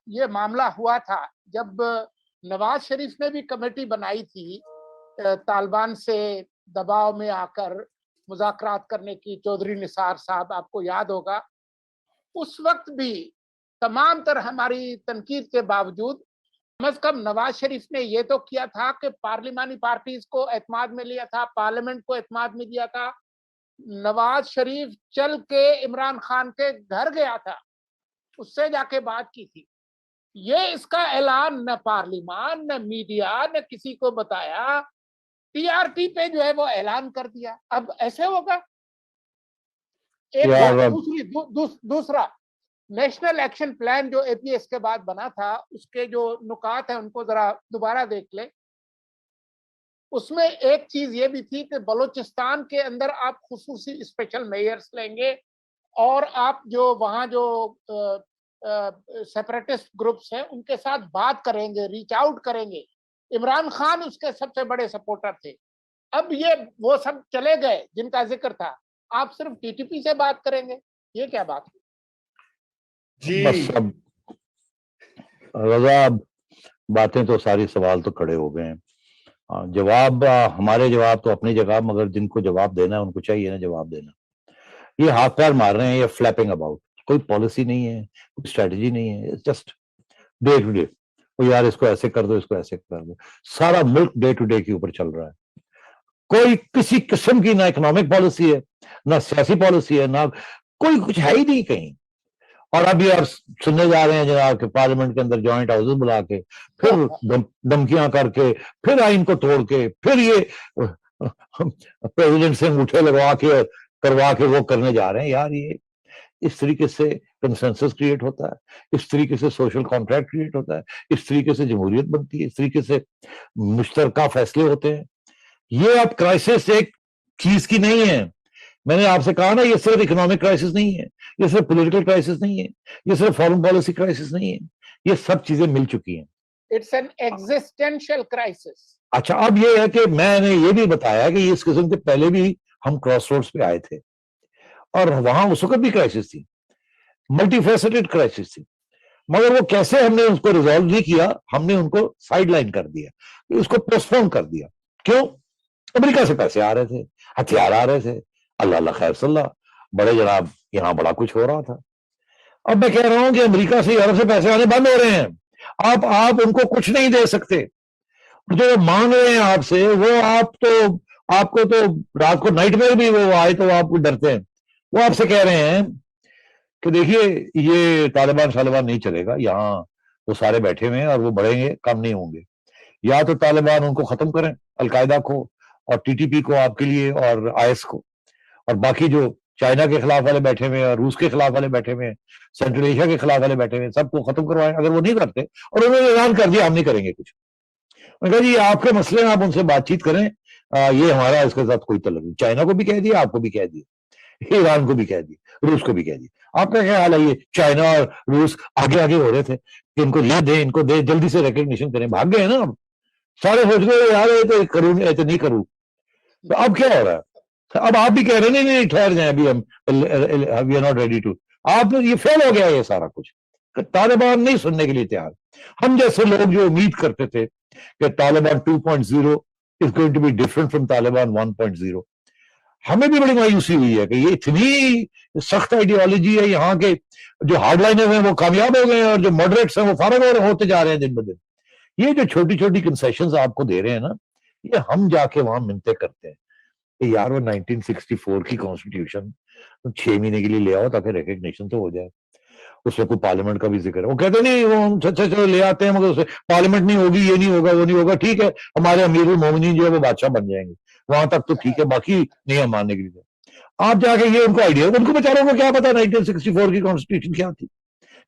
یہ معاملہ ہوا تھا جب نواز شریف نے بھی کمیٹی بنائی تھی طالبان سے دباؤ میں آ کر مذاکرات کرنے کی، چودھری نثار صاحب آپ کو یاد ہوگا، اس وقت بھی تمام تر ہماری تنقید کے باوجود کم از کم نواز شریف نے یہ تو کیا تھا کہ پارلیمانی پارٹیز کو اعتماد میں لیا تھا، پارلیمنٹ کو اعتماد میں لیا تھا. نواز شریف چل کے عمران خان کے گھر گیا تھا، اس سے جا کے بات کی تھی. یہ اس کا اعلان نہ پارلیمان نہ میڈیا نہ کسی کو بتایا، ٹی آر ٹی پہ جو ہے وہ اعلان کر دیا. اب ایسے ہوگا؟ دوسرا نیشنل ایکشن پلان جو اے پی ایس کے بعد بنا تھا، اس کے جو نکات ہیں ان کو ذرا دوبارہ دیکھ لیں. اس میں ایک چیز یہ بھی تھی کہ بلوچستان کے اندر آپ خصوصی اسپیشل میئرز لیں گے اور آپ جو وہاں جو سیپریٹسٹ گروپس ہیں ان کے ساتھ بات کریں گے، ریچ آؤٹ کریں گے. عمران خان اس کے سب سے بڑے سپورٹر تھے. اب یہ وہ سب چلے گئے جن کا ذکر تھا، آپ صرف ٹی ٹی پی سے بات کریں گے، یہ کیا بات ہے؟ جی بس اب رضا باتیں تو ساری سوال تو کھڑے ہو گئے ہیں. جواب ہمارے جواب تو اپنی جگہ، مگر جن کو جواب دینا ہے ان کو چاہیے نا جواب دینا. یہ ہاتھ پیر مار رہے ہیں، یہ فلیپنگ اباؤٹ، کوئی پالیسی نہیں ہے، کوئی اسٹریٹجی نہیں ہے، جسٹ ڈے ٹو ڈے. یار اس کو ایسے کر دو، اس کو ایسے کر دو. سارا ملک ڈے ٹو ڈے کے اوپر چل رہا ہے. کوئی کسی قسم کی نہ اکنامک پالیسی ہے، نہ سیاسی پالیسی ہے، نہ کوئی کچھ ہے ہی نہیں کہیں. اور اب یہ سننے جا رہے ہیں جناب کہ پارلیمنٹ کے اندر جوائنٹ ہاؤسز بلا کے، پھر دھمکیاں کر کے، پھر آئین کو توڑ کے، پھر یہ پریزیڈنٹ سے انگوٹھے لگوا کے کروا کے وہ کرنے جا رہے ہیں. یار یہ اس طریقے سے کنسنسس کریٹ ہوتا ہے، اس طریقے سے سوشل کانٹریکٹ کریٹ ہوتا ہے، اس طریقے سے جمہوریت بنتی ہے، اس طریقے سے مشترکہ فیصلے ہوتے ہیں. یہ اب کرائسس ایک چیز کی نہیں ہے. میں نے آپ سے کہا نا، یہ صرف اکنامک کرائسس نہیں ہے، یہ صرف پولیٹیکل کرائسس نہیں ہے، یہ صرف فارن پالیسی کرائسس نہیں ہے، یہ سب چیزیں مل چکی ہیں. It's an existential crisis. اچھا اب یہ ہے کہ میں نے یہ بھی بتایا کہ اس قسم کے پہلے بھی ہم کراس روڈز پہ آئے تھے اور وہاں اس وقت بھی کرائسس تھی، ملٹی فیسٹڈ کرائسس تھی، مگر وہ کیسے ہم نے اس کو ریزالو نہیں کیا، ہم نے ان کو سائڈ لائن کر دیا، اس کو پوسٹ پون کر دیا. کیوں؟ امریکہ سے پیسے آ رہے تھے، ہتھیار آ رہے تھے، اللہ اللہ خیر صلی اللہ، بڑے جناب یہاں بڑا کچھ ہو رہا تھا. اب میں کہہ رہا ہوں کہ امریکہ سے یورپ سے پیسے آنے بند ہو رہے ہیں. آپ ان کو کچھ نہیں دے سکتے. جو مانگ رہے ہیں آپ سے وہ آپ کو تو رات کو نائٹ میں بھی وہ آئے تو آپ ڈرتے ہیں. وہ آپ سے کہہ رہے ہیں کہ دیکھیے یہ طالبان نہیں چلے گا، یہاں وہ سارے بیٹھے ہوئے ہیں اور وہ بڑھیں گے، کم نہیں ہوں گے. یا تو طالبان ان کو ختم کریں، القاعدہ کو اور ٹی ٹی پی کو آپ کے لیے اور آئی ایس کو، اور باقی جو چائنا کے خلاف والے بیٹھے ہوئے ہیں اور روس کے خلاف والے بیٹھے ہوئے ہیں، سینٹرل ایشیا کے خلاف والے بیٹھے ہوئے ہیں، سب کو ختم کروائیں. اگر وہ نہیں کرتے اور انہوں نے اعلان کر دیا ہم نہیں کریں گے کچھ، میں کہا جی آپ کے مسئلے ہیں، آپ ان سے بات چیت کریں، یہ ہمارا اس کے ساتھ کوئی تعلق نہیں. چائنا کو بھی کہہ دیا، آپ کو بھی کہہ دیا، ایران کو بھی کہہ دیا، روس کو بھی کہہ دیا. آپ کا کیا حال ہے؟ یہ چائنا اور روس آگے آگے ہو رہے تھے کہ ان کو یہ دیں، ان کو دیں، جلدی سے ریکگنیشن کریں. بھاگ گئے نا اب سارے، سوچ رہے یار یہ تو کروں نہیں کروں. تو اب کیا ہو رہا ہے؟ اب آپ بھی کہہ رہے ہیں نہیں ٹھہر جائیں، ابھی ہم we are not ready to. آپ یہ فیل ہو گیا یہ سارا کچھ. طالبان نہیں سننے کے لیے تیار. ہم جیسے لوگ جو امید کرتے تھے کہ Taliban 2.0 is going to be different from Taliban 1.0، ہمیں بھی بڑی مایوسی ہوئی ہے کہ یہ اتنی سخت آئیڈیالوجی ہے، یہاں کے جو ہارڈ لائنر ہیں وہ کامیاب ہو گئے ہیں اور جو ماڈریٹس ہیں وہ فارغ ہوتے جا رہے ہیں دن بدن. یہ جو چھوٹی چھوٹی کنسیشنز آپ کو دے رہے ہیں نا، یہ ہم جا کے وہاں منتیں کرتے ہیں کہ یار وہ 1964 کی کانسٹیٹیوشن 6 مہینے کے لیے لے آؤ تاکہ ریکگنیشن تو ہو جائے. اس میں کوئی پارلیمنٹ کا بھی ذکر ہے، وہ کہتے نہیں وہ ہم چلو لے آتے ہیں مگر پارلیمنٹ نہیں ہوگی، یہ نہیں ہوگا، وہ نہیں ہوگا. ٹھیک ہے، ہمارے امیر المومنین جو ہے وہ بادشاہ بن جائیں گے، وہاں تک تو ٹھیک ہے، باقی نہیں ہم ماننے کے لیے. آپ جا کے یہ ان کو آئیڈیا، ان کو بیچاروں کو کیا پتا 1964 کی کانسٹیٹیوشن کیا تھی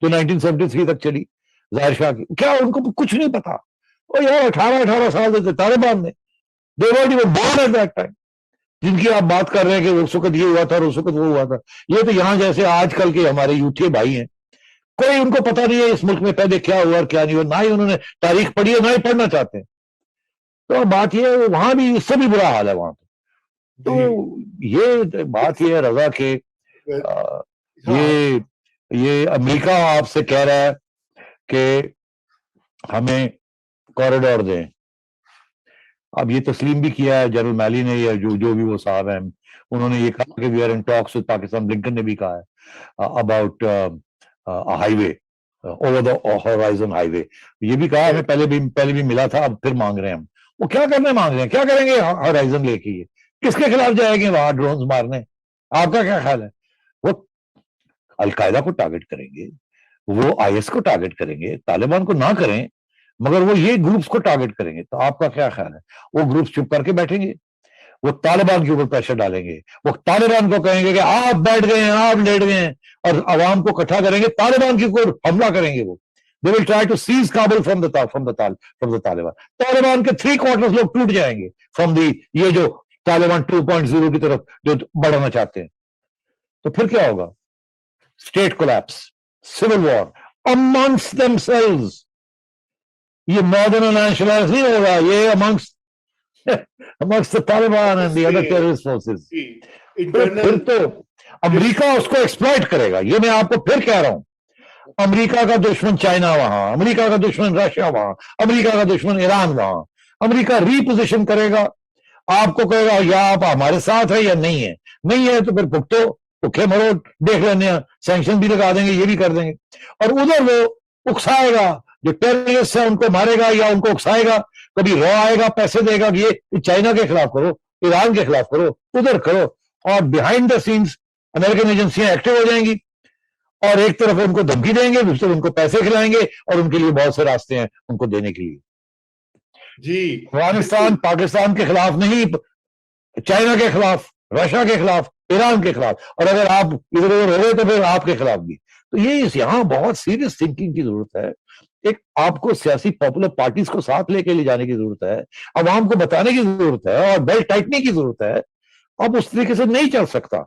جو 1973 تک چلی ظاہر شاہ کی، کیا ان کو کچھ نہیں پتا. وہ یار 18 سال دیتے طالبان نے، they weren't even born at that time. جن کی آپ بات کر رہے ہیں کہ اس وقت یہ ہوا تھا اور اس وقت وہ ہوا تھا، یہ تو یہاں جیسے آج کل کے ہمارے یوتھے بھائی ہیں، کوئی ان کو پتہ نہیں ہے اس ملک میں پہلے کیا ہوا اور کیا نہیں ہوا، نہ ہی انہوں نے تاریخ پڑھی ہے، نہ ہی پڑھنا چاہتے ہیں. تو بات یہ ہے وہاں بھی اس سے بھی برا حال ہے وہاں پہ. تو یہ بات یہ ہے رضا کہ یہ امریکہ آپ سے کہہ رہا ہے کہ ہمیں کوریڈور دیں. اب یہ تسلیم بھی کیا ہے جنرل میلی نے یا جو بھی وہ صاحب ہیں, انہوں نے یہ کہا کہ we are in talks with Pakistan. Blinken نے بھی کہا ہے about highway, over the horizon highway. یہ بھی کہا ہمیں پہلے بھی ملا تھا, اب پھر مانگ رہے ہیں ہم. وہ کیا کرنے مانگ رہے ہیں, کیا کریں گے ہورائزن لے کے, یہ کس کے خلاف جائیں گے وہاں ڈرونز مارنے؟ آپ کا کیا خیال ہے؟ وہ القاعدہ کو ٹارگٹ کریں گے, وہ آئی ایس کو ٹارگٹ کریں گے, طالبان کو نہ کریں مگر وہ یہ گروپس کو ٹارگٹ کریں گے. تو آپ کا کیا خیال ہے؟ وہ گروپس چپ کر کے بیٹھیں گے؟ وہ طالبان کے اوپر پریشر ڈالیں گے, وہ طالبان کو کہیں گے کہ آپ بیٹھ گئے ہیں, آپ لیٹ گئے ہیں, اور عوام کو اکٹھا کریں گے, طالبان کے اوپر حملہ کریں گے. وہ they will try to seize Kabul from the Taliban. Taliban کے 3/4 لوگ ٹوٹ جائیں گے from یہ جو طالبان 2.0 کی طرف جو بڑھنا چاہتے ہیں. تو پھر کیا ہوگا؟ State collapse, civil war amongst themselves. یہ ناردرن الائنس نہیں ہوگا, یہ amongst the Taliban and the other terrorist forces. پھر تو امریکہ اس کو ایکسپلائٹ کرے گا. یہ میں آپ کو پھر کہہ رہا ہوں, امریکہ کا دشمن چائنا وہاں, امریکہ کا دشمن رشیا وہاں, امریکہ کا دشمن ایران وہاں. امریکہ ری پوزیشن کرے گا, آپ کو کہے گا یا آپ ہمارے ساتھ ہے یا نہیں ہے. نہیں ہے تو پھر بھکھے مرو, دیکھ لینے ہیں, سینکشن بھی لگا دیں گے, یہ بھی کر دیں گے. اور ادھر وہ اکسائے گا, جو ٹیررسٹ ہے ان کو مارے گا یا ان کو اکسائے گا. کبھی رو آئے گا, پیسے دے گا کہ یہ چائنا کے خلاف کرو, ایران کے خلاف کرو, ادھر کرو. اور بیہائنڈ دا سینس امریکن ایجنسیاں ایکٹیو ہو جائیں گی, اور ایک طرف ان کو دھمکی دیں گے, دوسری طرف ان کو پیسے کھلائیں گے, اور ان کے لیے بہت سے راستے ہیں ان کو دینے کے لیے. جی افغانستان پاکستان کے خلاف نہیں, چائنا کے خلاف, رشیا کے خلاف, ایران کے خلاف, اور اگر آپ ادھر ادھر ہو گئے تو پھر آپ کے خلاف بھی. تو یہ یہاں بہت سیریس تھنکنگ کی ضرورت ہے. ایک آپ کو سیاسی پاپولر پارٹیز کو ساتھ لے کے لے جانے کی ضرورت ہے, عوام کو بتانے کی ضرورت ہے, اور بیلٹ ٹائٹنگ کی ضرورت ہے. اب اس طریقے سے نہیں چل سکتا.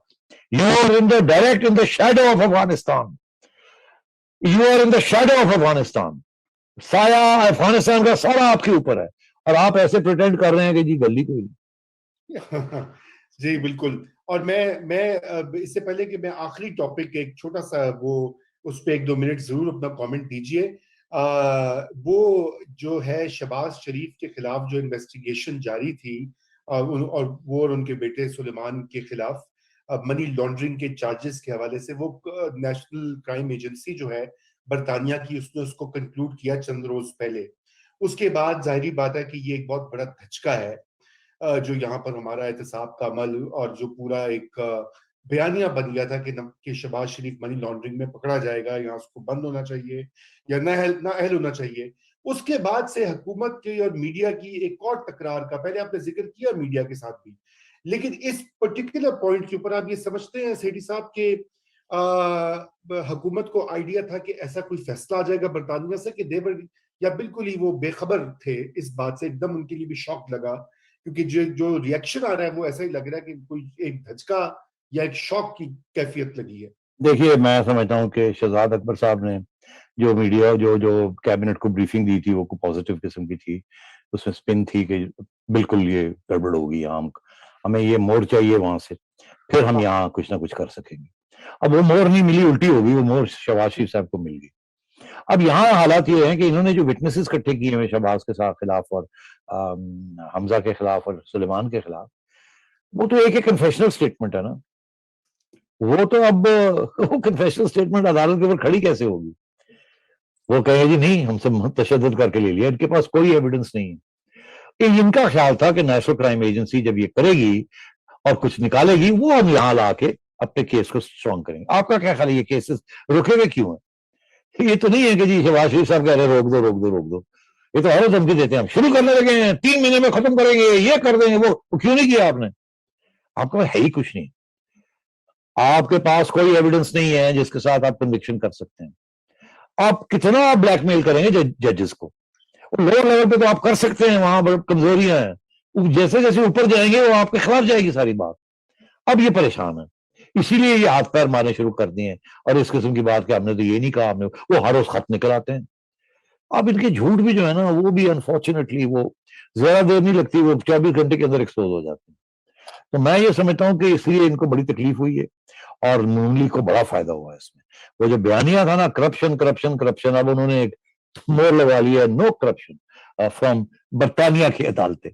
You are in the direct in the shadow of Afghanistan. You are in the shadow of Afghanistan. سایہ افغانستان کا سارا آپ کے اوپر ہے, اور آپ ایسے پریٹینڈ کر رہے ہیں کہ جی گلی کوئی نہیں. جی بالکل. اور میں اس سے پہلے کہ میں آخری ٹاپک ایک چھوٹا سا وہ اس پہ 1-2 منٹ ضرور اپنا کامنٹ دیجئے. وہ جو ہے شہباز شریف کے خلاف جو انویسٹیگیشن جاری تھی, اور وہ اور ان کے بیٹے سلیمان کے خلاف منی لانڈرنگ کے چارجز کے حوالے سے, وہ نیشنل کرائم ایجنسی جو ہے برطانیہ کی, اس نے اس کو کنکلوڈ کیا چند روز پہلے. اس کے بعد ظاہری بات ہے کہ یہ ایک بہت بڑا دھچکا ہے جو یہاں پر ہمارا احتساب کا عمل اور جو پورا ایک بیانیہ بن گیا تھا کہ شہباز شریف منی لانڈرنگ میں پکڑا جائے گا, یا اس کو بند ہونا چاہیے یا نااہل ہونا چاہیے. اس کے بعد سے حکومت کی اور میڈیا کی ایک اور تکرار کا, پہلے آپ نے ذکر کیا میڈیا کے ساتھ بھی, لیکن اس پرٹیکولر پوائنٹ کے اوپر آپ یہ سمجھتے ہیں سیٹھی صاحب کہ حکومت کو آئیڈیا تھا کہ ایسا کوئی فیصلہ آ جائے گا برطانیہ سے, کہ دیور یا بالکل ہی وہ بے خبر تھے اس بات سے, ایک دم ان کے لیے بھی شوق لگا, کیونکہ جو ریئیکشن آ رہا ہے وہ ایسا ہی لگ رہا ہے کہ کوئی ایک دھچکا یا ایک شوق کی کیفیت لگی ہے. دیکھیے میں سمجھتا ہوں کہ شہزاد اکبر صاحب نے جو میڈیا جو کیبنٹ کو بریفنگ دی تھی وہ پازیٹیو قسم کی تھی. اس میں سپن تھی کہ بالکل یہ گڑبڑ ہوگی, ہمیں یہ موڑ چاہیے وہاں سے, پھر ہم یہاں کچھ نہ کچھ کر سکیں گے. اب وہ موڑ نہیں ملی, الٹی ہوگی, وہ موڑ شہباز شریف صاحب کو مل گئی. اب یہاں حالات یہ ہیں کہ انہوں نے جو وٹنسز اکٹھے کیے ہیں شہباز کے ساتھ خلاف اور حمزہ کے خلاف اور سلیمان کے خلاف, وہ تو ایک کنفیشنل سٹیٹمنٹ ہے نا. وہ تو اب وہ کنفیشنل سٹیٹمنٹ عدالت کے اوپر کھڑی کیسے ہوگی؟ وہ کہے جی نہیں ہم سے تشدد کر کے لے لیا, ان کے پاس کوئی ایویڈنس نہیں ہے. ان کا خیال تھا کہ نیشنل کرائم ایجنسی جب یہ کرے گی اور کچھ نکالے گی, وہ ہم یہاں لا کے اپنے کیس کو اسٹرانگ کریں گے. آپ کا کیا خیال ہے یہ کیسز رکے ہوئے کیوں ہیں؟ یہ تو نہیں ہے کہ جی شہباز شریف صاحب کہہ رہے روک دو. یہ تو اور دھمکی دیتے ہیں, ہم شروع کرنے لگے ہیں 3 مہینے میں ختم کریں گے, یہ کر دیں گے. وہ کیوں نہیں کیا آپ نے؟ آپ کا ہے ہی کچھ نہیں. آپ کے پاس کوئی ایویڈنس نہیں ہے جس کے ساتھ آپ کنوکشن کر سکتے ہیں. آپ کتنا بلیک میل کریں گے ججز کو؟ لوور لیول پہ تو آپ کر سکتے ہیں, وہاں بڑی کمزوریاں ہیں. جیسے جیسے اوپر جائیں گے وہ آپ کے خلاف جائے گی ساری بات. اب یہ پریشان ہے, اسی لیے یہ ہاتھ پیر مارنے شروع کر دیے ہیں. اور اس قسم کی بات کہ ہم نے تو یہ نہیں کہا, ہم نے, وہ ہر روز خط نکل آتے ہیں. اب ان کے جھوٹ بھی جو ہے نا وہ بھی انفارچونیٹلی وہ زیادہ دیر نہیں لگتی, وہ 24 گھنٹے کے اندر ایکسپوز ہو جاتے ہیں. تو میں یہ سمجھتا ہوں کہ اس لیے ان کو بڑی تکلیف ہوئی ہے, اور نون لیگ کو بڑا فائدہ ہوا ہے اس میں. وہ جو بیانیہ تھا نا کرپشن, اب انہوں نے ایک مور لگوا لیا, نو کرپشن فرام برطانیہ کی عدالتیں.